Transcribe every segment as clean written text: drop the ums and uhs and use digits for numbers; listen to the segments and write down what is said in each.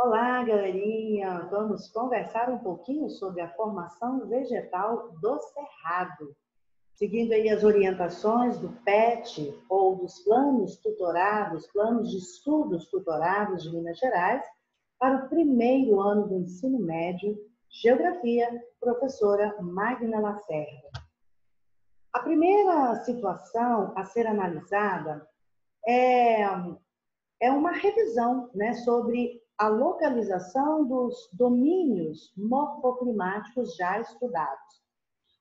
Olá, galerinha! Vamos conversar um pouquinho sobre a formação vegetal do cerrado, seguindo aí as orientações do PET ou dos planos tutorados, planos de estudos tutorados de Minas Gerais, para o primeiro ano do ensino médio, Geografia, professora Magna Lacerda. A primeira situação a ser analisada é uma revisão, né, sobre a localização dos domínios morfoclimáticos já estudados.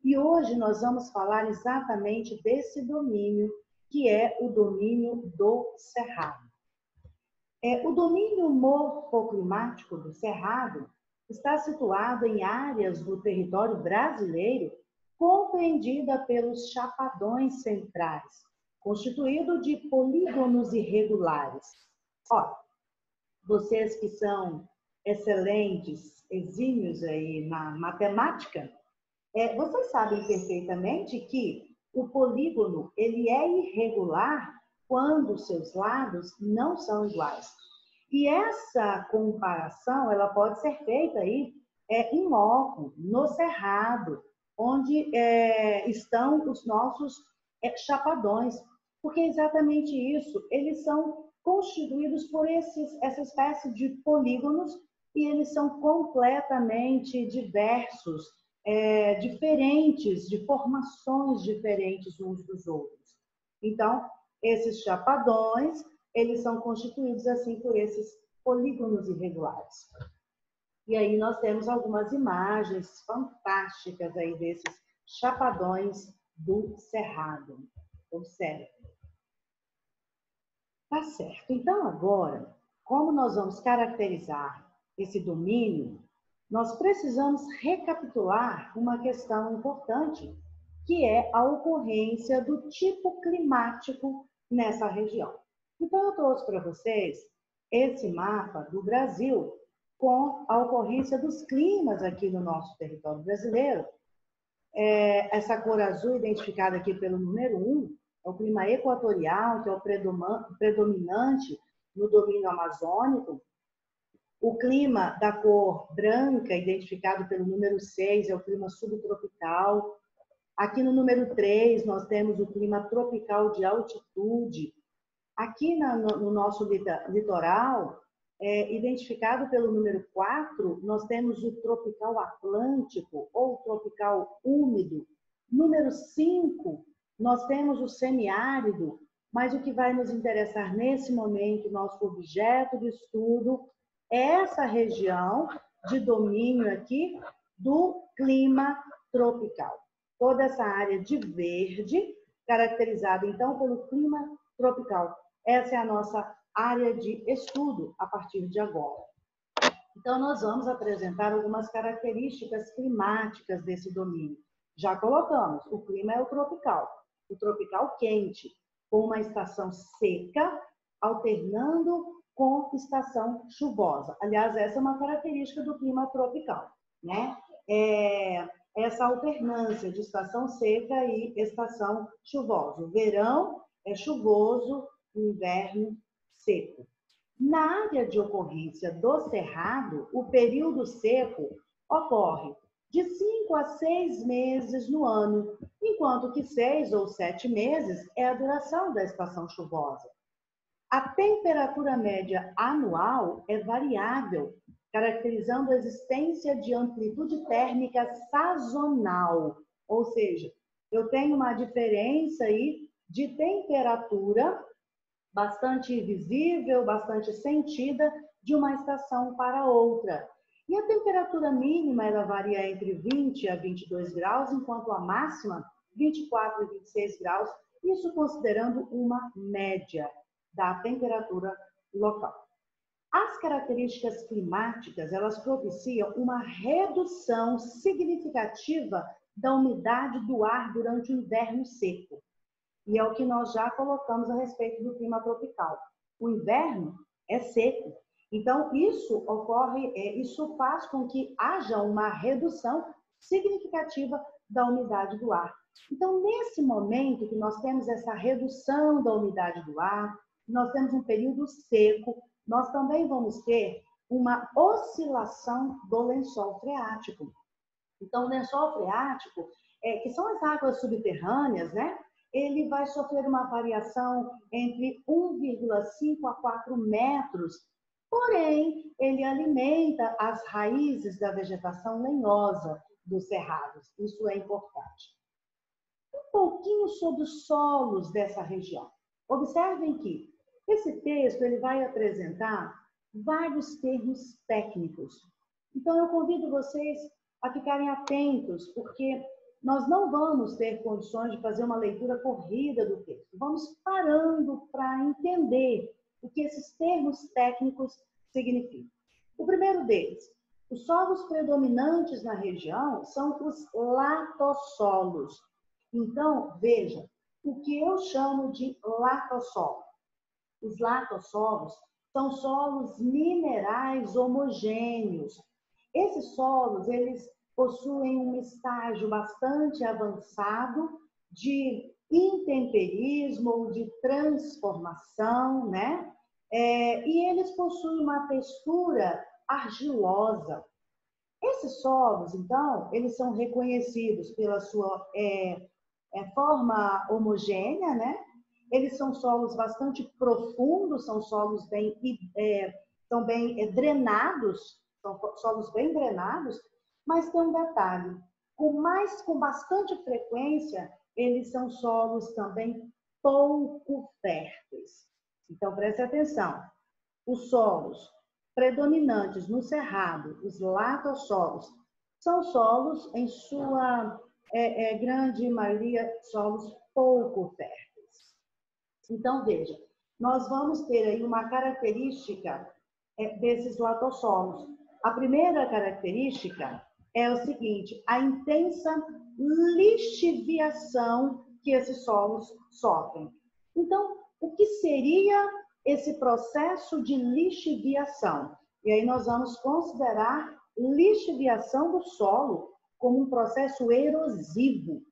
E hoje nós vamos falar exatamente desse domínio, que é o domínio do Cerrado. O domínio morfoclimático do Cerrado está situado em áreas do território brasileiro compreendida pelos chapadões centrais, constituído de polígonos irregulares. Ó, vocês que são excelentes, exímios aí na matemática, vocês sabem perfeitamente que o polígono ele é irregular quando seus lados não são iguais. E essa comparação ela pode ser feita aí em loco, no cerrado, onde estão os nossos chapadões, porque é exatamente isso, eles são constituídos por essa espécie de polígonos e eles são completamente diversos, diferentes, de formações diferentes uns dos outros. Então, esses chapadões, eles são constituídos assim por esses polígonos irregulares. E aí nós temos algumas imagens fantásticas aí desses chapadões do Cerrado. Observe. Tá certo. Então, agora, como nós vamos caracterizar esse domínio, nós precisamos recapitular uma questão importante, que é a ocorrência do tipo climático nessa região. Então, eu trouxe para vocês esse mapa do Brasil com a ocorrência dos climas aqui no nosso território brasileiro. Essa cor azul identificada aqui pelo número 1, é o clima equatorial, que é o predominante no domínio amazônico. O clima da cor branca, identificado pelo número 6, é o clima subtropical. Aqui no número 3, nós temos o clima tropical de altitude. Aqui no nosso litoral, identificado pelo número 4, nós temos o tropical atlântico ou tropical úmido. Número 5, nós temos o semiárido, mas o que vai nos interessar nesse momento, nosso objeto de estudo, é essa região de domínio aqui do clima tropical. Toda essa área de verde, caracterizada então pelo clima tropical. Essa é a nossa área de estudo a partir de agora. Então, nós vamos apresentar algumas características climáticas desse domínio. Já colocamos, o clima é o tropical quente, com uma estação seca, alternando com estação chuvosa. Aliás, essa é uma característica do clima tropical, né? Essa alternância de estação seca e estação chuvosa. O verão é chuvoso, o inverno seco. Na área de ocorrência do cerrado, o período seco ocorre de 5 a 6 meses no ano, enquanto que 6 ou 7 meses é a duração da estação chuvosa. A temperatura média anual é variável, caracterizando a existência de amplitude térmica sazonal, ou seja, eu tenho uma diferença aí de temperatura bastante visível, bastante sentida de uma estação para outra. E a temperatura mínima ela varia entre 20 a 22 graus, enquanto a máxima 24 a 26 graus, isso considerando uma média da temperatura local. As características climáticas, elas propiciam uma redução significativa da umidade do ar durante o inverno seco. E é o que nós já colocamos a respeito do clima tropical. O inverno é seco. Então, isso ocorre, isso faz com que haja uma redução significativa da umidade do ar. Então, nesse momento que nós temos essa redução da umidade do ar, nós temos um período seco, nós também vamos ter uma oscilação do lençol freático. Então, o lençol freático, que são as águas subterrâneas, né? Ele vai sofrer uma variação entre 1,5 a 4 metros, porém, ele alimenta as raízes da vegetação lenhosa dos cerrados. Isso é importante. Um pouquinho sobre os solos dessa região. Observem que esse texto ele vai apresentar vários termos técnicos. Então, eu convido vocês a ficarem atentos, porque nós não vamos ter condições de fazer uma leitura corrida do texto. Vamos parando para entender o que esses termos técnicos significam. O primeiro deles, os solos predominantes na região são os latossolos. Então, veja, o que eu chamo de latossolo. Os latossolos são solos minerais homogêneos. Esses solos, eles possuem um estágio bastante avançado de intemperismo ou de transformação, né? E eles possuem uma textura argilosa. Esses solos, então, eles são reconhecidos pela sua forma homogênea, né? Eles são solos bastante profundos, são solos são bem drenados, são solos bem drenados, mas tem um detalhe, com bastante frequência, eles são solos também pouco férteis. Então, preste atenção, os solos predominantes no cerrado, os latossolos, são solos, em sua grande maioria, solos pouco férteis. Então, veja, nós vamos ter aí uma característica desses latossolos. A primeira característica é o seguinte, a intensa lixiviação que esses solos sofrem. Então, o que seria esse processo de lixiviação? E aí nós vamos considerar lixiviação do solo como um processo erosivo.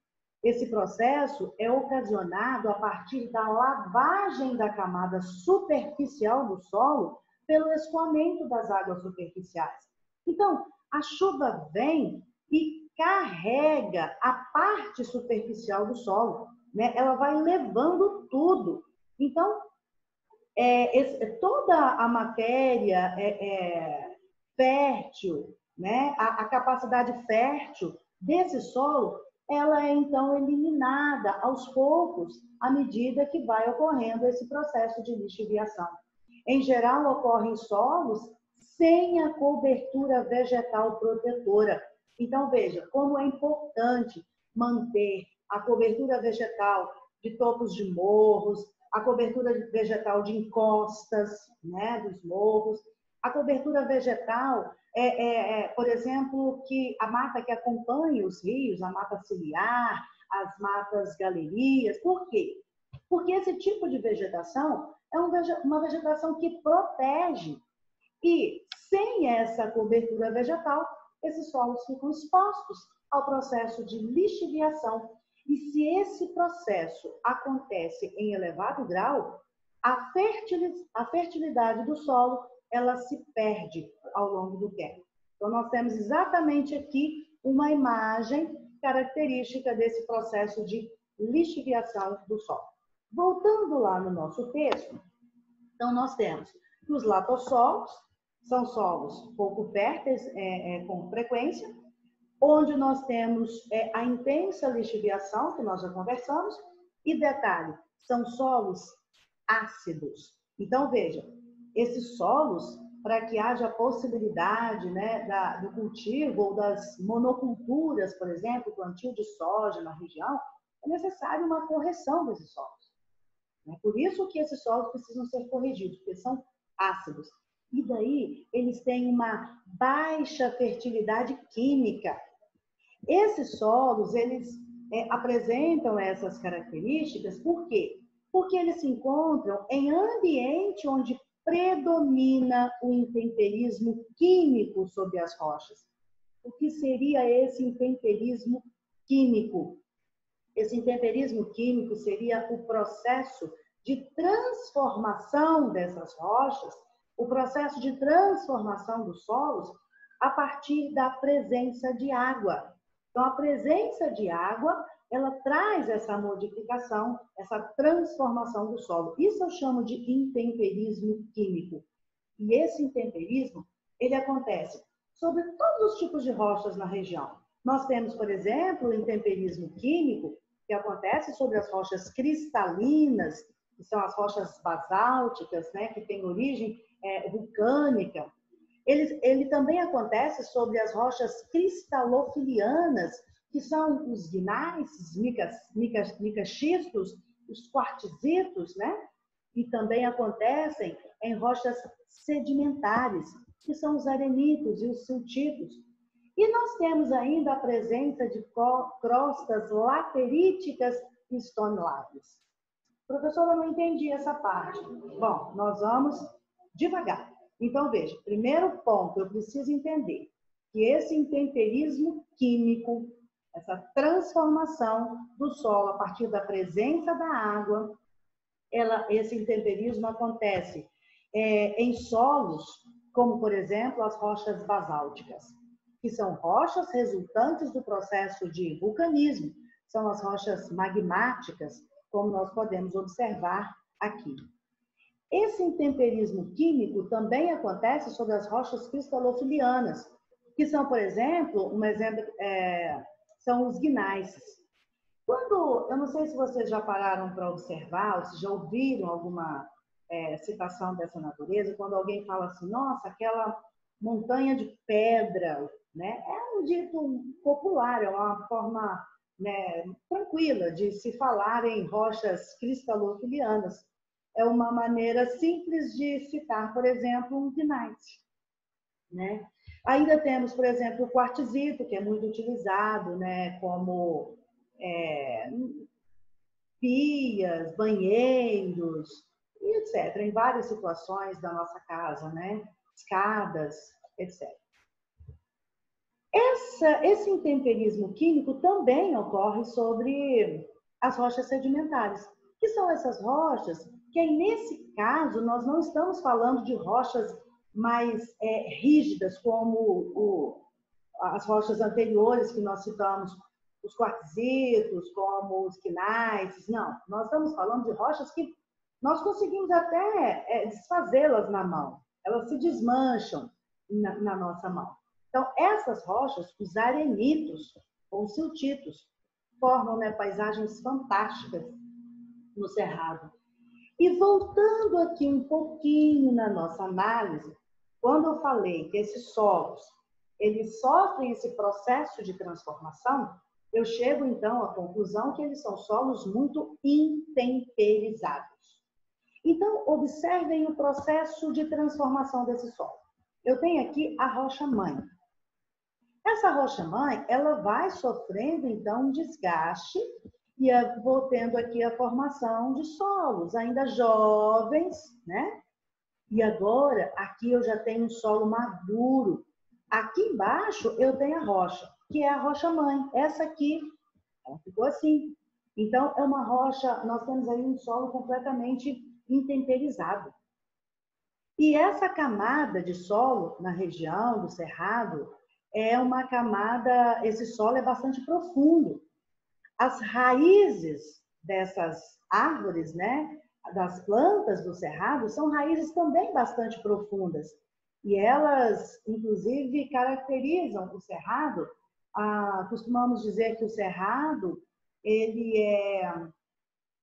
Esse processo é ocasionado a partir da lavagem da camada superficial do solo pelo escoamento das águas superficiais. Então, a chuva vem e carrega a parte superficial do solo, né? Ela vai levando tudo. Então, toda a matéria fértil, né? A capacidade fértil desse solo, ela é então eliminada aos poucos, à medida que vai ocorrendo esse processo de lixiviação. Em geral, ocorre em solos sem a cobertura vegetal protetora. Então, veja, como é importante manter a cobertura vegetal de topos de morros, a cobertura vegetal de encostas, né, dos morros, a cobertura vegetal, por exemplo, que a mata que acompanha os rios, a mata ciliar, as matas galerias. Por quê? Porque esse tipo de vegetação é uma vegetação que protege. E sem essa cobertura vegetal, esses solos ficam expostos ao processo de lixiviação. E se esse processo acontece em elevado grau, a fertilidade do solo ela se perde ao longo do tempo. Então, nós temos exatamente aqui uma imagem característica desse processo de lixiviação do solo. Voltando lá no nosso texto, então nós temos que os latossolos são solos pouco férteis com frequência, onde nós temos a intensa lixiviação, que nós já conversamos, e detalhe, são solos ácidos. Então, veja, esses solos, para que haja possibilidade, né, do cultivo ou das monoculturas, por exemplo, plantio de soja na região, é necessário uma correção desses solos. É por isso que esses solos precisam ser corrigidos, porque são ácidos. E daí eles têm uma baixa fertilidade química. Esses solos, eles apresentam essas características, por quê? Porque eles se encontram em ambiente onde predomina o intemperismo químico sobre as rochas. O que seria esse intemperismo químico? Esse intemperismo químico seria o processo de transformação dessas rochas o processo de transformação dos solos a partir da presença de água. Então, a presença de água, ela traz essa modificação, essa transformação do solo. Isso eu chamo de intemperismo químico. E esse intemperismo, ele acontece sobre todos os tipos de rochas na região. Nós temos, por exemplo, o intemperismo químico, que acontece sobre as rochas cristalinas, que são as rochas basálticas, né, que têm origem vulcânica. Ele também acontece sobre as rochas cristalofilianas, que são os gnáisses, micaxistos, os quartzitos, né? E também acontecem em rochas sedimentares, que são os arenitos e os siltitos. E nós temos ainda a presença de crostas lateríticas e estonolares. Professora, eu não entendi essa parte. Bom, nós vamos devagar. Então, veja, primeiro ponto, eu preciso entender que esse intemperismo químico, essa transformação do solo a partir da presença da água, esse intemperismo acontece em solos, como, por exemplo, as rochas basálticas, que são rochas resultantes do processo de vulcanismo, são as rochas magmáticas, como nós podemos observar aqui. Esse intemperismo químico também acontece sobre as rochas cristalofilianas, que são, por exemplo, são os gnáisses. Eu não sei se vocês já pararam para observar, ou se já ouviram alguma citação dessa natureza, quando alguém fala assim, nossa, aquela montanha de pedra, né? É um dito popular, é uma forma, né, tranquila de se falar em rochas cristalofilianas. É uma maneira simples de citar, por exemplo, um gneiss, né? Ainda temos, por exemplo, o quartzito, que é muito utilizado, né, como pias, banheiros, e etc., em várias situações da nossa casa, né? Escadas, etc. Esse intemperismo químico também ocorre sobre as rochas sedimentares, que são essas rochas que aí, nesse caso, nós não estamos falando de rochas mais rígidas, como as rochas anteriores que nós citamos, os quartzitos, como os gnáisses. Não, nós estamos falando de rochas que nós conseguimos até desfazê-las na mão. Elas se desmancham na nossa mão. Então, essas rochas, os arenitos ou siltitos, formam, né, paisagens fantásticas no Cerrado. E voltando aqui um pouquinho na nossa análise, quando eu falei que esses solos, eles sofrem esse processo de transformação, eu chego então à conclusão que eles são solos muito intemperizados. Então, observem o processo de transformação desse solo. Eu tenho aqui a rocha-mãe. Essa rocha-mãe, ela vai sofrendo, então, um desgaste e vou tendo aqui a formação de solos ainda jovens, né? E agora, aqui eu já tenho um solo maduro. Aqui embaixo eu tenho a rocha, que é a rocha-mãe. Essa aqui, ela ficou assim. Então, é uma rocha, nós temos aí um solo completamente intemperizado. E essa camada de solo na região do Cerrado é uma camada, esse solo é bastante profundo. As raízes dessas árvores, né, das plantas do Cerrado, são raízes também bastante profundas. E elas, inclusive, caracterizam o Cerrado. Costumamos dizer que o Cerrado, ele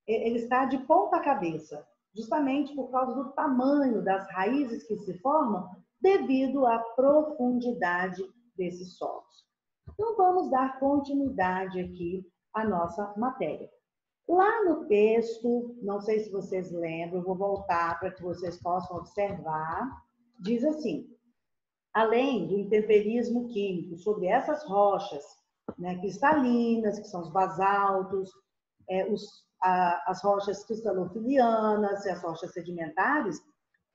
está de ponta cabeça, justamente por causa do tamanho das raízes que se formam devido à profundidade desses solos. Então, vamos dar continuidade aqui à nossa matéria. Lá no texto, não sei se vocês lembram, eu vou voltar para que vocês possam observar, diz assim, além do intemperismo químico sobre essas rochas, né, cristalinas, que são os basaltos, as rochas cristalofilianas e as rochas sedimentares,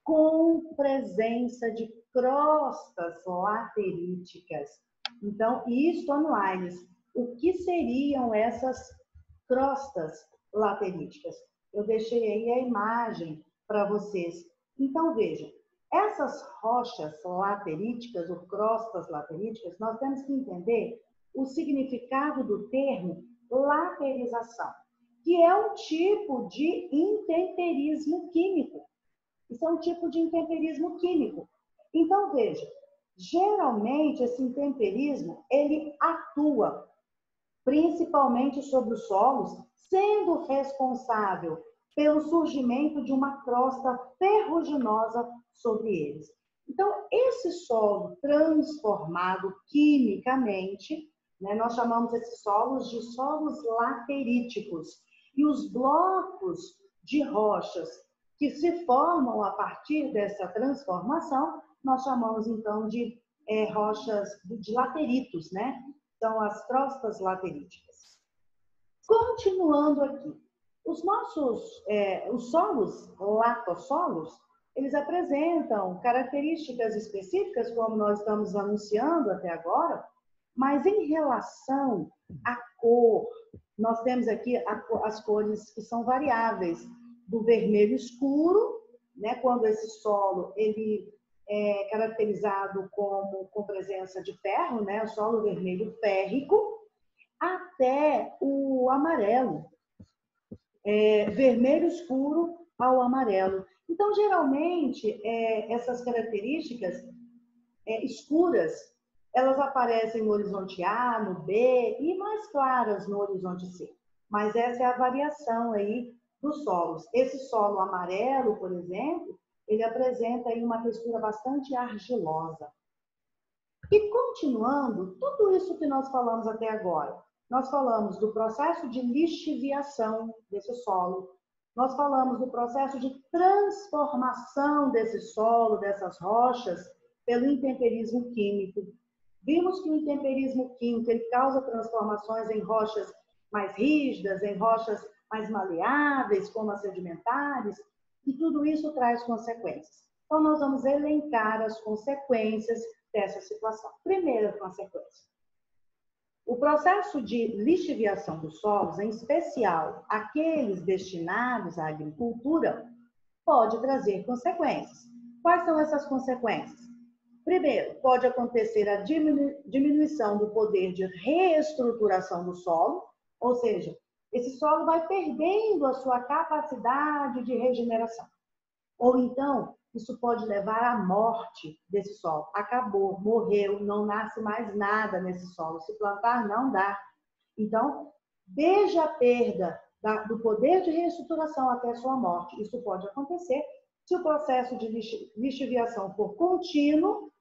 com presença de crostas lateríticas. Então, e estonolares. O que seriam essas crostas lateríticas? Eu deixei aí a imagem para vocês. Então, vejam, Essas rochas lateríticas ou crostas lateríticas, nós temos que entender o significado do termo laterização, que é um tipo de intemperismo químico. Isso é um tipo de intemperismo químico. Então, veja, geralmente esse intemperismo, ele atua principalmente sobre os solos, sendo responsável pelo surgimento de uma crosta ferruginosa sobre eles. Então, esse solo transformado quimicamente, né, nós chamamos esses solos de solos lateríticos. E os blocos de rochas que se formam a partir dessa transformação, nós chamamos então de rochas de lateritos, né? São as crostas lateríticas. Continuando aqui, os solos latossolos, eles apresentam características específicas, como nós estamos anunciando até agora, mas em relação à cor, nós temos aqui as cores que são variáveis, do vermelho escuro, né, quando esse solo ele é caracterizado com presença de ferro, né, o solo vermelho férrico, até o amarelo, vermelho escuro ao amarelo. Então, geralmente, essas características escuras, elas aparecem no horizonte A, no B e mais claras no horizonte C. Mas essa é a variação aí dos solos. Esse solo amarelo, por exemplo, ele apresenta aí uma textura bastante argilosa. E continuando, tudo isso que nós falamos até agora, nós falamos do processo de lixiviação desse solo, nós falamos do processo de transformação desse solo, dessas rochas, pelo intemperismo químico. Vimos que o intemperismo químico ele causa transformações em rochas mais rígidas, em rochas mais maleáveis, como as sedimentares, e tudo isso traz consequências. Então, nós vamos elencar as consequências dessa situação. Primeira consequência. O processo de lixiviação dos solos, em especial aqueles destinados à agricultura, pode trazer consequências. Quais são essas consequências? Primeiro, pode acontecer a diminuição do poder de reestruturação do solo, ou seja, esse solo vai perdendo a sua capacidade de regeneração. Ou então, isso pode levar à morte desse solo. Acabou, morreu, não nasce mais nada nesse solo. Se plantar, não dá. Então, desde a perda do poder de reestruturação até a sua morte, isso pode acontecer. Se o processo de lixiviação for contínuo,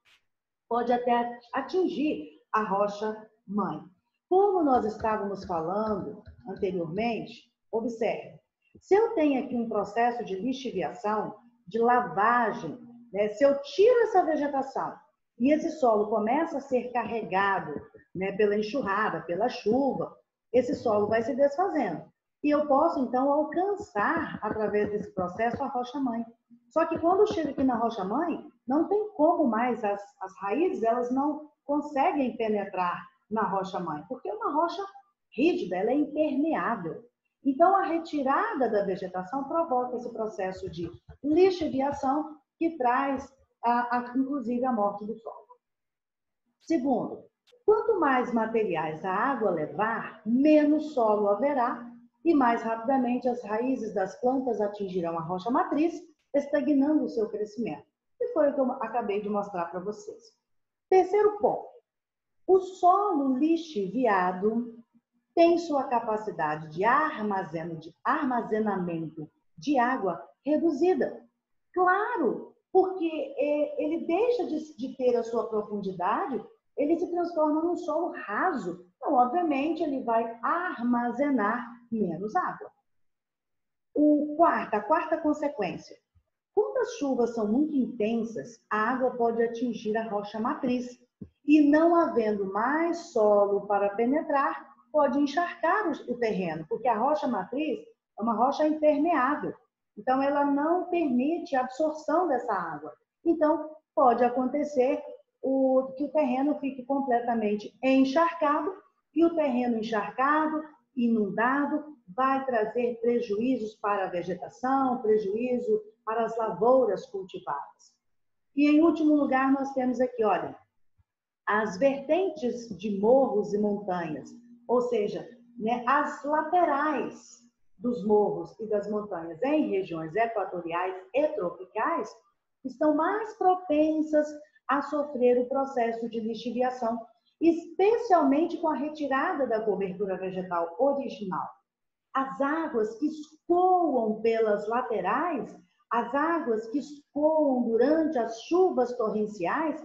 pode até atingir a rocha-mãe. Como nós estávamos falando anteriormente, observe, se eu tenho aqui um processo de lixiviação, de lavagem, né, se eu tiro essa vegetação e esse solo começa a ser carregado, né, pela enxurrada, pela chuva, esse solo vai se desfazendo. E eu posso, então, alcançar, através desse processo, a rocha-mãe. Só que quando eu chego aqui na rocha-mãe, não tem como mais, as raízes elas não conseguem penetrar na rocha-mãe, porque é uma rocha rígida, ela é impermeável. Então, a retirada da vegetação provoca esse processo de lixiviação que traz, inclusive, a morte do solo. Segundo, quanto mais materiais a água levar, menos solo haverá e mais rapidamente as raízes das plantas atingirão a rocha matriz, estagnando o seu crescimento. E foi o que eu acabei de mostrar para vocês. Terceiro ponto. O solo lixiviado tem sua capacidade de armazenamento de água reduzida. Claro, porque ele deixa de ter a sua profundidade, ele se transforma num solo raso. Então, obviamente, ele vai armazenar menos água. A quarta consequência. Quando as chuvas são muito intensas, a água pode atingir a rocha matriz e, não havendo mais solo para penetrar, pode encharcar o terreno, porque a rocha matriz é uma rocha impermeável. Então, ela não permite a absorção dessa água. Então, pode acontecer que o terreno fique completamente encharcado, e o terreno encharcado, inundado, vai trazer prejuízos para a vegetação, prejuízo para as lavouras cultivadas. E em último lugar, nós temos aqui, olha, as vertentes de morros e montanhas, ou seja, né, as laterais dos morros e das montanhas em regiões equatoriais e tropicais estão mais propensas a sofrer o processo de lixiviação, especialmente com a retirada da cobertura vegetal original. As águas que escoam pelas laterais, as águas que escoam durante as chuvas torrenciais,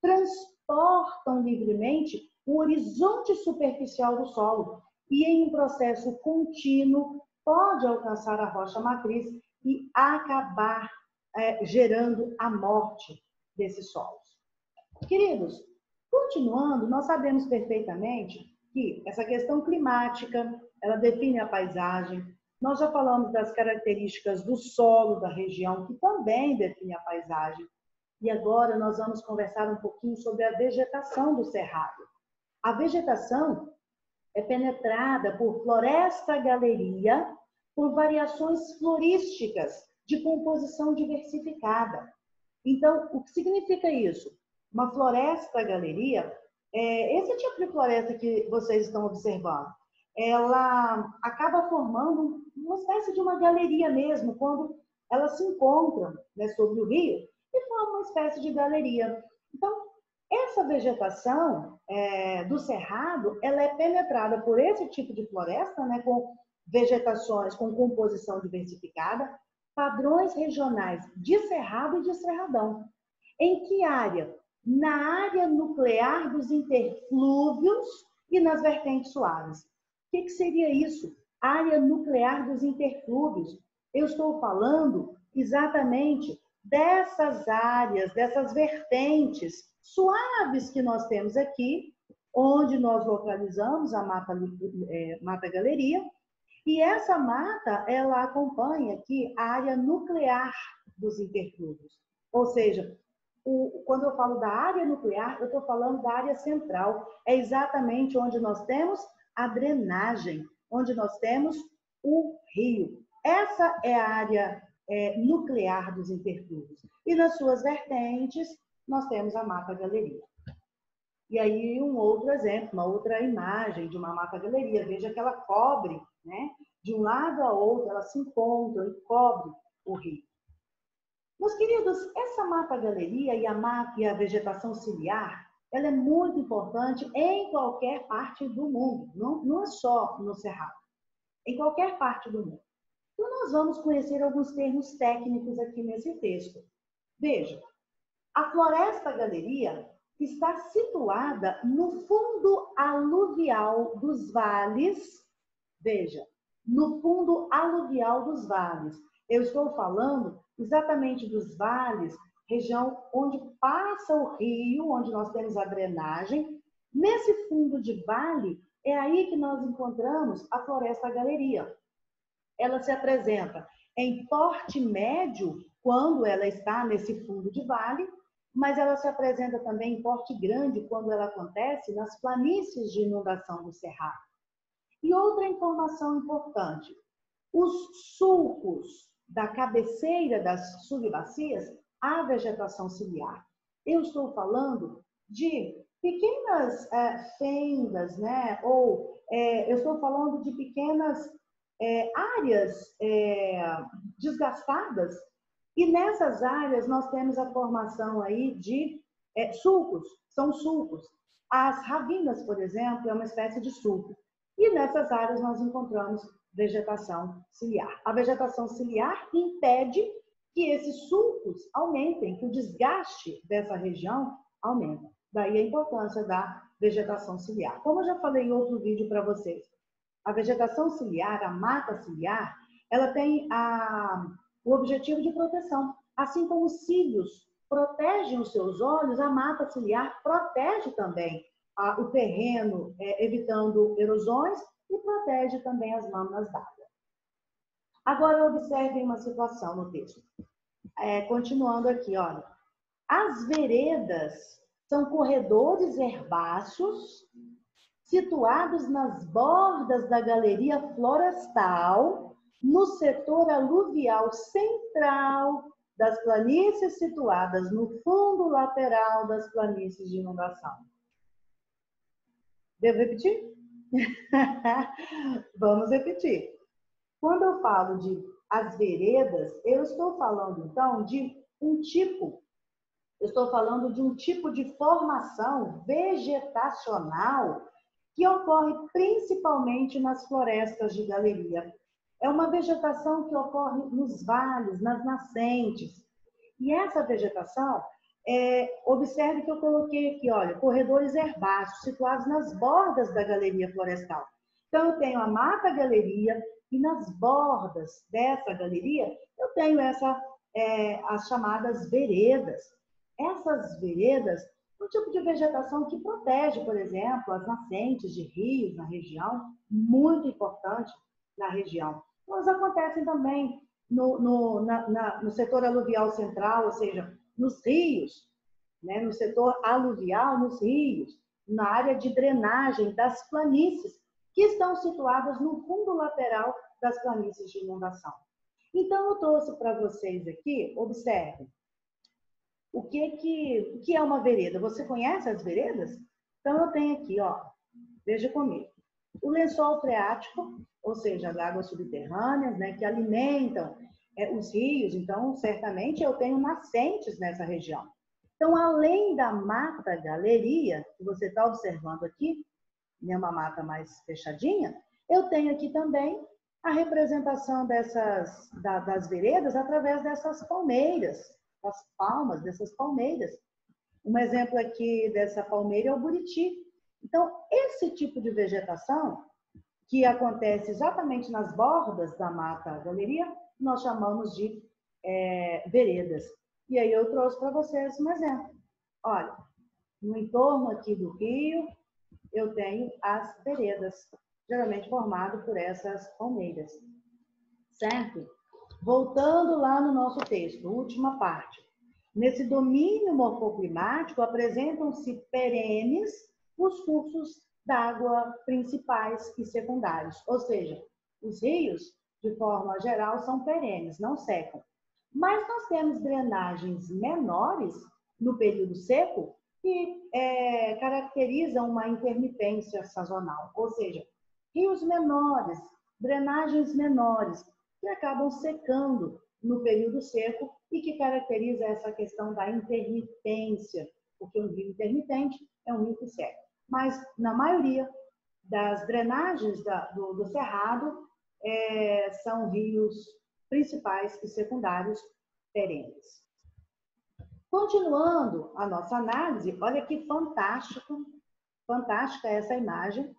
transportam livremente o horizonte superficial do solo e, em um processo contínuo, pode alcançar a rocha matriz e acabar gerando a morte desses solos. Queridos, continuando, nós sabemos perfeitamente que essa questão climática, ela define a paisagem. Nós já falamos das características do solo da região, que também define a paisagem. E agora nós vamos conversar um pouquinho sobre a vegetação do cerrado. A vegetação é penetrada por floresta-galeria, por variações florísticas de composição diversificada. Então, o que significa isso? Uma floresta-galeria, esse tipo de floresta que vocês estão observando, ela acaba formando uma espécie de uma galeria mesmo, quando elas se encontram, né, sobre o rio, e forma uma espécie de galeria. Então, essa vegetação do cerrado, ela é penetrada por esse tipo de floresta, né, com vegetações com composição diversificada, padrões regionais de cerrado e de cerradão. Em que área? Na área nuclear dos interflúvios e nas vertentes suaves. O que seria isso? Área nuclear dos interflúvios. Eu estou falando exatamente dessas áreas, dessas vertentes suaves que nós temos aqui, onde nós localizamos a mata galeria, e essa mata, ela acompanha aqui a área nuclear dos interflúvios. Ou seja, quando eu falo da área nuclear, eu estou falando da área central. É exatamente onde nós temos a drenagem, onde nós temos o rio. Essa é a área nuclear dos interflúvios. E nas suas vertentes, nós temos a mata-galeria. E aí um outro exemplo, uma outra imagem de uma mata-galeria. Veja que ela cobre, né? De um lado a outro, ela se encontra e cobre o rio. Meus queridos, essa mata-galeria e a vegetação ciliar, ela é muito importante em qualquer parte do mundo. Não é só no Cerrado. Em qualquer parte do mundo. Então, nós vamos conhecer alguns termos técnicos aqui nesse texto. Veja, a floresta-galeria está situada no fundo aluvial dos vales. Veja, no fundo aluvial dos vales. Eu estou falando exatamente dos vales, região onde passa o rio, onde nós temos a drenagem. Nesse fundo de vale, é aí que nós encontramos a floresta-galeria. Ela se apresenta em porte médio, quando ela está nesse fundo de vale, mas ela se apresenta também em porte grande, quando ela acontece nas planícies de inundação do cerrado. E outra informação importante, os sulcos da cabeceira das subbacias, há vegetação ciliar. Eu estou falando de pequenas fendas, né? Ou eu estou falando de pequenas áreas desgastadas, e nessas áreas nós temos a formação aí de sulcos, são sulcos. As ravinas, por exemplo, é uma espécie de sulco. E nessas áreas nós encontramos vegetação ciliar. A vegetação ciliar impede que esses sulcos aumentem, que o desgaste dessa região aumente. Daí a importância da vegetação ciliar. Como eu já falei em outro vídeo para vocês, a vegetação ciliar, a mata ciliar, ela tem o objetivo de proteção. Assim como os cílios protegem os seus olhos, a mata ciliar protege também o terreno, evitando erosões, e protege também as lâminas d'água. Agora, observem uma situação no texto. Continuando aqui, olha. As veredas são corredores herbáceos situados nas bordas da galeria florestal, no setor aluvial central das planícies situadas no fundo lateral das planícies de inundação. Devo repetir? Vamos repetir. Quando eu falo de as veredas, eu estou falando, então, de um tipo, eu estou falando de um tipo de formação vegetacional que ocorre principalmente nas florestas de galeria. É uma vegetação que ocorre nos vales, nas nascentes. E essa vegetação, observe que eu coloquei aqui, olha, corredores herbáceos situados nas bordas da galeria florestal. Então, eu tenho a mata-galeria e nas bordas dessa galeria, eu tenho as chamadas veredas. Essas veredas, um tipo de vegetação que protege, por exemplo, as nascentes de rios na região, muito importante na região. Elas acontecem também no setor aluvial central, ou seja, nos rios, né? No setor aluvial, nos rios, na área de drenagem das planícies, que estão situadas no fundo lateral das planícies de inundação. Então, eu trouxe para vocês aqui, observem, o que é uma vereda? Você conhece as veredas? Então, eu tenho aqui, ó, veja comigo. O lençol freático, ou seja, as águas subterrâneas, né, que alimentam os rios. Então, certamente, eu tenho nascentes nessa região. Então, além da mata-galeria, que você está observando aqui, né, uma mata mais fechadinha, eu tenho aqui também a representação das veredas através dessas palmeiras, das palmas dessas palmeiras. Um exemplo aqui dessa palmeira é o buriti. Então, esse tipo de vegetação, que acontece exatamente nas bordas da mata-galeria, nós chamamos de veredas. E aí eu trouxe para vocês um exemplo. Olha, no entorno aqui do rio, eu tenho as veredas, geralmente formado por essas palmeiras. Certo? Voltando lá no nosso texto, última parte. Nesse domínio morfoclimático, apresentam-se perenes os cursos d'água principais e secundários. Ou seja, os rios, de forma geral, são perenes, não secam. Mas nós temos drenagens menores no período seco que caracterizam uma intermitência sazonal. Ou seja, rios menores, drenagens menores, que acabam secando no período seco e que caracteriza essa questão da intermitência, porque um rio intermitente é um rio que seca. Mas, na maioria das drenagens do cerrado, são rios principais e secundários perenes. Continuando a nossa análise, olha que fantástica essa imagem.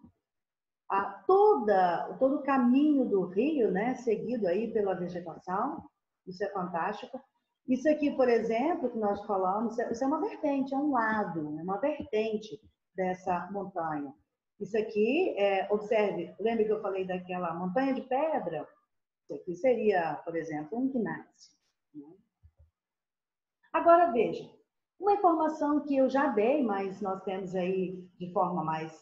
Todo o caminho do rio, né, seguido aí pela vegetação, isso é fantástico. Isso aqui, por exemplo, que nós falamos, isso é uma vertente, é um lado, é uma vertente dessa montanha. Isso aqui, observe, lembra que eu falei daquela montanha de pedra? Isso aqui seria, por exemplo, um gneiss. Agora, veja, uma informação que eu já dei, mas nós temos aí de forma mais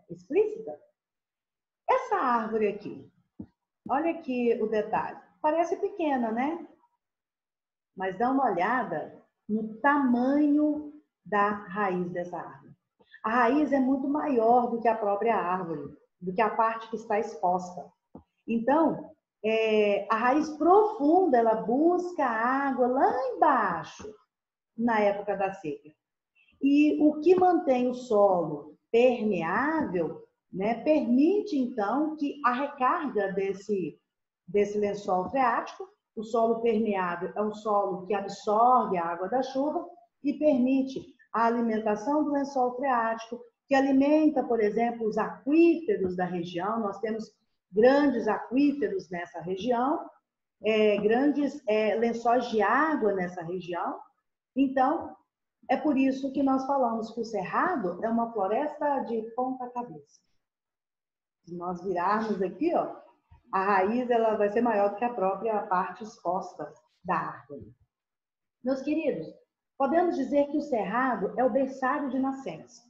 explícita. Essa árvore aqui, olha aqui o detalhe. Parece pequena, né? Mas dá uma olhada no tamanho da raiz dessa árvore. A raiz é muito maior do que a própria árvore, do que a parte que está exposta. Então, a raiz profunda, ela busca água lá embaixo, na época da seca. E o que mantém o solo permeável, né, permite, então, que a recarga desse lençol freático, o solo permeável é um solo que absorve a água da chuva e permite a alimentação do lençol freático, que alimenta, por exemplo, os aquíferos da região. Nós temos grandes aquíferos nessa região, grandes lençóis de água nessa região. Então, é por isso que nós falamos que o cerrado é uma floresta de ponta cabeça. Se nós virarmos aqui, ó, a raiz ela vai ser maior do que a própria parte exposta da árvore. Meus queridos, podemos dizer que o cerrado é o berçário de nascentes,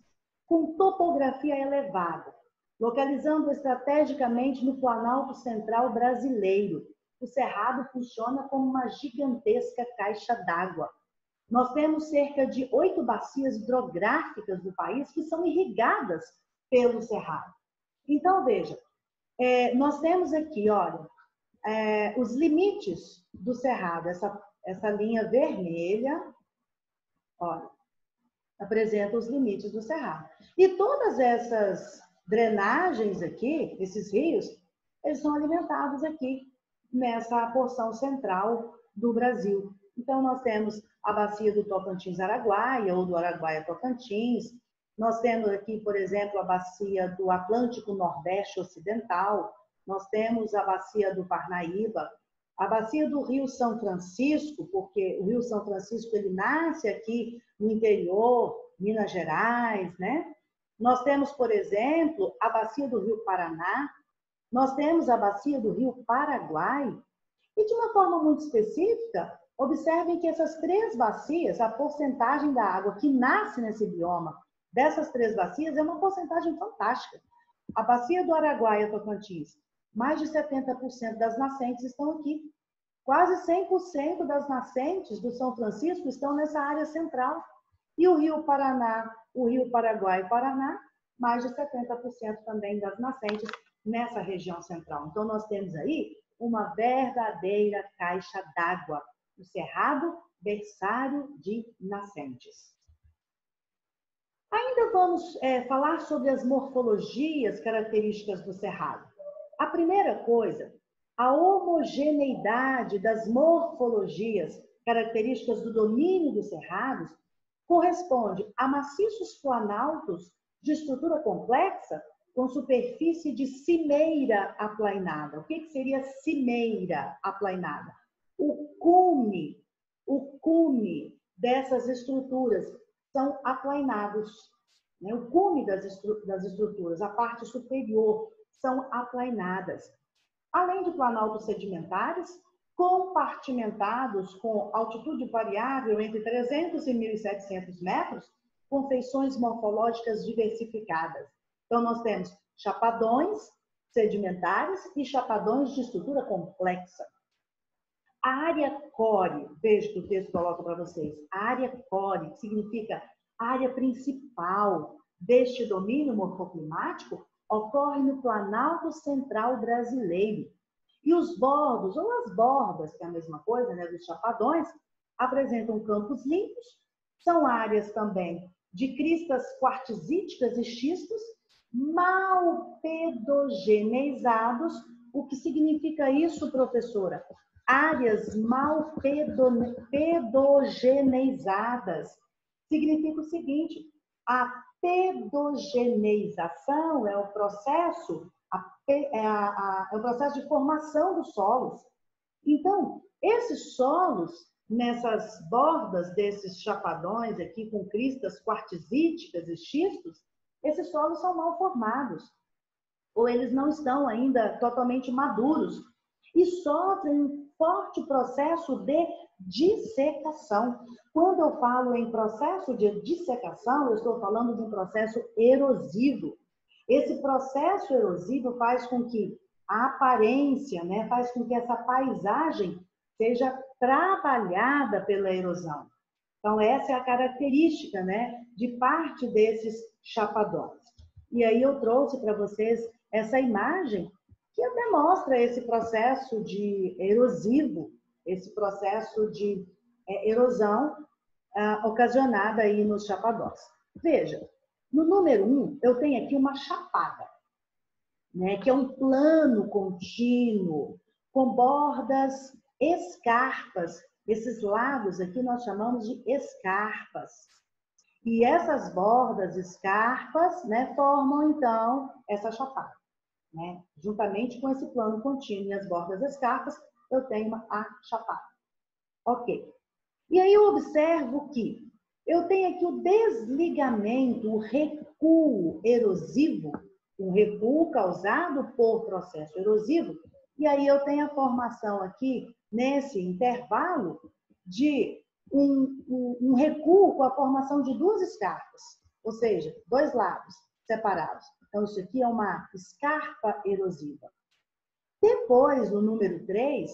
com topografia elevada, localizando estrategicamente no Planalto Central brasileiro, o Cerrado funciona como uma gigantesca caixa d'água. Nós temos cerca de 8 bacias hidrográficas do país que são irrigadas pelo Cerrado. Então, veja, nós temos aqui, olha, os limites do Cerrado, essa linha vermelha, olha, apresenta os limites do Cerrado. E todas essas drenagens aqui, esses rios, eles são alimentados aqui, nessa porção central do Brasil. Então, nós temos a bacia do Tocantins-Araguaia, ou do Araguaia-Tocantins. Nós temos aqui, por exemplo, a bacia do Atlântico Nordeste Ocidental. Nós temos a bacia do Parnaíba, a bacia do Rio São Francisco, porque o Rio São Francisco ele nasce aqui no interior, Minas Gerais, né? Nós temos, por exemplo, a bacia do Rio Paraná, nós temos a bacia do Rio Paraguai, e de uma forma muito específica, observem que essas 3 bacias, a porcentagem da água que nasce nesse bioma dessas 3 bacias é uma porcentagem fantástica. A bacia do Araguaia-Tocantins, mais de 70% das nascentes estão aqui. Quase 100% das nascentes do São Francisco estão nessa área central. E o Rio Paraná, o Rio Paraguai e Paraná, mais de 70% também das nascentes nessa região central. Então, nós temos aí uma verdadeira caixa d'água. O Cerrado, berçário de nascentes. Ainda vamos falar sobre as morfologias características do Cerrado. A primeira coisa, a homogeneidade das morfologias características do domínio dos cerrados corresponde a maciços planaltos de estrutura complexa com superfície de cimeira aplainada. O que seria cimeira aplainada? O cume dessas estruturas são aplainados. Né? O cume das estruturas, a parte superior, são aplainadas. Além de planaltos sedimentares, compartimentados com altitude variável entre 300 e 1.700 metros, com feições morfológicas diversificadas. Então, nós temos chapadões sedimentares e chapadões de estrutura complexa. A área core, veja que o texto coloca para vocês, a área core, que significa área principal deste domínio morfoclimático, ocorre no Planalto Central brasileiro. E os bordos, ou as bordas, que é a mesma coisa, né, dos chapadões, apresentam campos limpos, são áreas também de cristas quartzíticas e xistos, malpedogeneizados. O que significa isso, professora? Áreas malpedogeneizadas. Significa o seguinte, a pedogeneização é o processo, é o processo de formação dos solos. Então, esses solos, nessas bordas desses chapadões aqui com cristas quartzíticas e xistos, esses solos são mal formados, ou eles não estão ainda totalmente maduros e sofrem um forte processo de dissecação. Quando eu falo em processo de dissecação, eu estou falando de um processo erosivo. Esse processo erosivo faz com que a aparência, né, faz com que essa paisagem seja trabalhada pela erosão. Então, essa é a característica, né, de parte desses chapadões. E aí eu trouxe para vocês essa imagem que demonstra esse processo de erosivo, esse processo de erosão ocasionada aí nos chapadões. Veja, no número 1, eu tenho aqui uma chapada, né, que é um plano contínuo, com bordas escarpas. Esses lagos aqui nós chamamos de escarpas. E essas bordas escarpas, né, formam, então, essa chapada. Né? Juntamente com esse plano contínuo e as bordas escarpas, eu tenho a chapada. Ok. E aí eu observo que eu tenho aqui o desligamento, o recuo erosivo, um recuo causado por processo erosivo, e aí eu tenho a formação aqui, nesse intervalo, de um recuo com a formação de 2 escarpas, ou seja, 2 lagos separados. Então, isso aqui é uma escarpa erosiva. Depois, no número 3,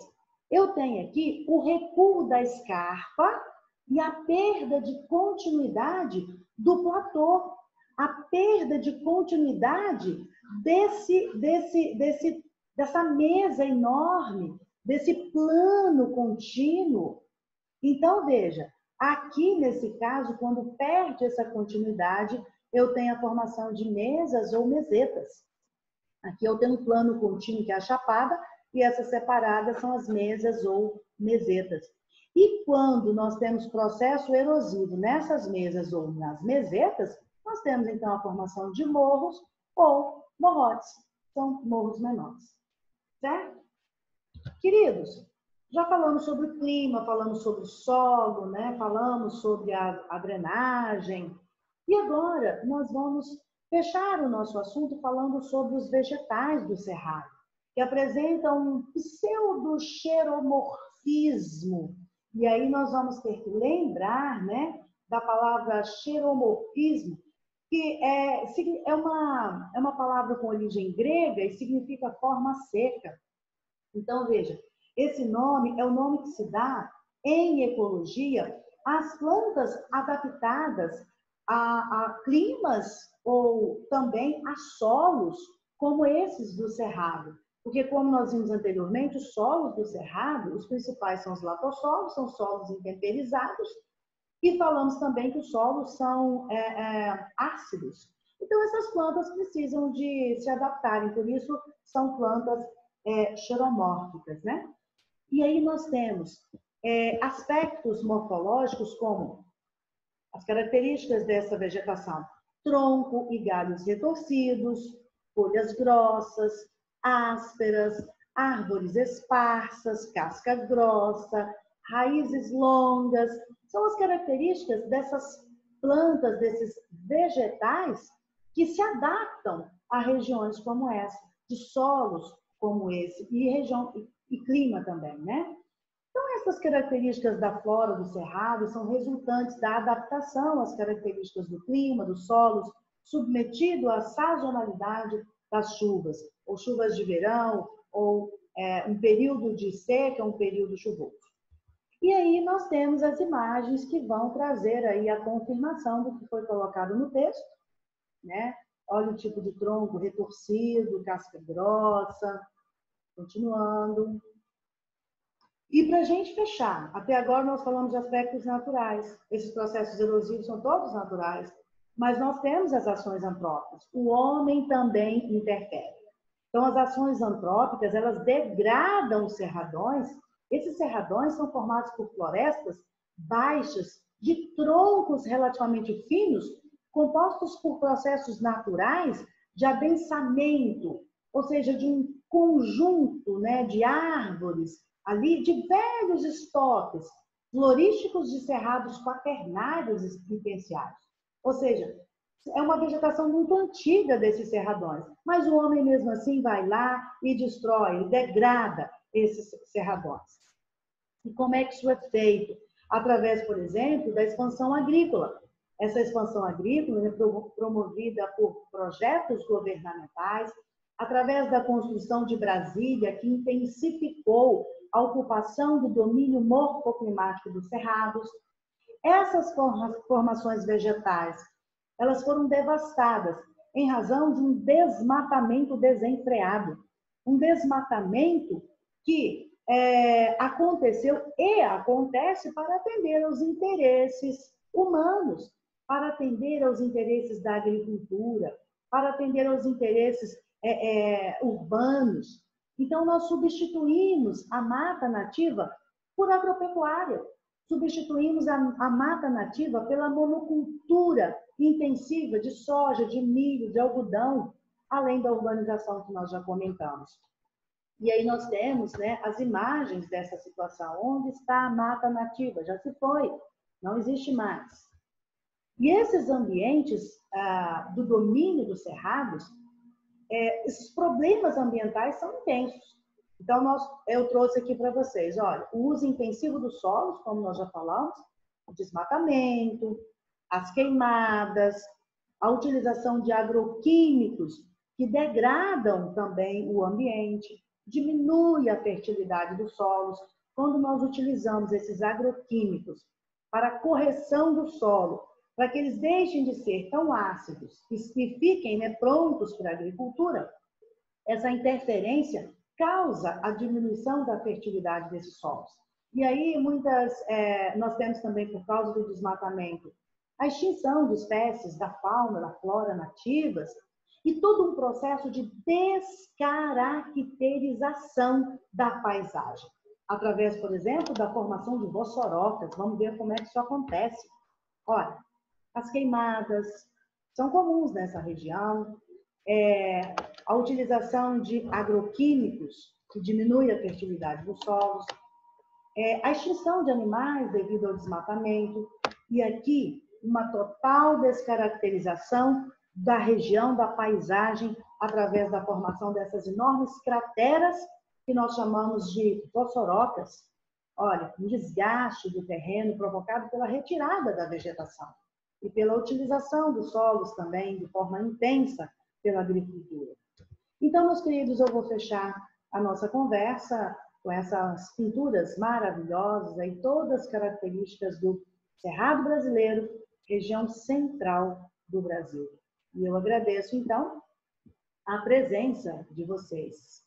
eu tenho aqui o recuo da escarpa e a perda de continuidade do platô, a perda de continuidade dessa mesa enorme, desse plano contínuo. Então, veja, aqui nesse caso, quando perde essa continuidade, eu tenho a formação de mesas ou mesetas. Aqui eu tenho um plano contínuo, que é a chapada, e essas separadas são as mesas ou mesetas. E quando nós temos processo erosivo nessas mesas ou nas mesetas, nós temos então a formação de morros ou morrotes. São morros menores. Certo? Queridos, já falamos sobre o clima, falamos sobre o solo, né? Falamos sobre a drenagem. E agora nós vamos fechar o nosso assunto falando sobre os vegetais do cerrado, que apresentam um pseudo-xeromorfismo. E aí nós vamos ter que lembrar, né, da palavra xeromorfismo, que é uma palavra com origem grega e significa forma seca. Então, veja, esse nome é o nome que se dá em ecologia às plantas adaptadas a climas ou também a solos como esses do cerrado. Porque, como nós vimos anteriormente, os solos do cerrado, os principais são os latossolos, são solos intemperizados, e falamos também que os solos são ácidos. Então, essas plantas precisam de se adaptarem, por isso são plantas xeromórficas, né? E aí nós temos aspectos morfológicos como as características dessa vegetação: tronco e galhos retorcidos, folhas grossas, ásperas, árvores esparsas, casca grossa, raízes longas. São as características dessas plantas, desses vegetais que se adaptam a regiões como essa, de solos como esse, e clima também, né? Então, essas características da flora do cerrado são resultantes da adaptação às características do clima, dos solos, submetido à sazonalidade das chuvas, ou chuvas de verão, ou um período de seca, um período chuvoso. E aí nós temos as imagens que vão trazer aí a confirmação do que foi colocado no texto, né? Olha o tipo de tronco retorcido, casca grossa, continuando. E para a gente fechar, até agora nós falamos de aspectos naturais. Esses processos erosivos são todos naturais, mas nós temos as ações antrópicas. O homem também interfere. Então, as ações antrópicas, elas degradam os cerradões. Esses cerradões são formados por florestas baixas, de troncos relativamente finos, compostos por processos naturais de adensamento, ou seja, de um conjunto, né, de árvores, ali de velhos estoques florísticos de cerrados quaternários e terciários. Ou seja, é uma vegetação muito antiga desses cerradões, mas o homem mesmo assim vai lá e destrói, degrada esses cerradões. E como é que isso é feito? Através, por exemplo, da expansão agrícola. Essa expansão agrícola é promovida por projetos governamentais, através da construção de Brasília, que intensificou a ocupação do domínio morfoclimático dos cerrados. Essas formações vegetais, elas foram devastadas em razão de um desmatamento desenfreado. Um desmatamento que aconteceu e acontece para atender aos interesses humanos, para atender aos interesses da agricultura, para atender aos interesses urbanos. Então, nós substituímos a mata nativa por agropecuária, substituímos a mata nativa pela monocultura intensiva de soja, de milho, de algodão, além da urbanização que nós já comentamos. E aí nós temos, né, as imagens dessa situação. Onde está a mata nativa? Já se foi, não existe mais. E esses ambientes do domínio dos cerrados, esses problemas ambientais são intensos. Então, eu trouxe aqui para vocês, olha, o uso intensivo dos solos, como nós já falamos, o desmatamento, as queimadas, a utilização de agroquímicos que degradam também o ambiente, diminui a fertilidade dos solos, quando nós utilizamos esses agroquímicos para a correção do solo, para que eles deixem de ser tão ácidos e fiquem, né, prontos para a agricultura, essa interferência causa a diminuição da fertilidade desses solos. E aí, nós temos também, por causa do desmatamento, a extinção de espécies da fauna, da flora nativas, e todo um processo de descaracterização da paisagem. Através, por exemplo, da formação de vossorocas. Vamos ver como é que isso acontece. Olha, as queimadas são comuns nessa região, a utilização de agroquímicos, que diminui a fertilidade dos solos, a extinção de animais devido ao desmatamento, e aqui uma total descaracterização da região, da paisagem, através da formação dessas enormes crateras que nós chamamos de vossorocas. Olha, um desgaste do terreno provocado pela retirada da vegetação e pela utilização dos solos também de forma intensa pela agricultura. Então, meus queridos, eu vou fechar a nossa conversa com essas pinturas maravilhosas, aí, todas características do Cerrado brasileiro, região central do Brasil. E eu agradeço, então, a presença de vocês.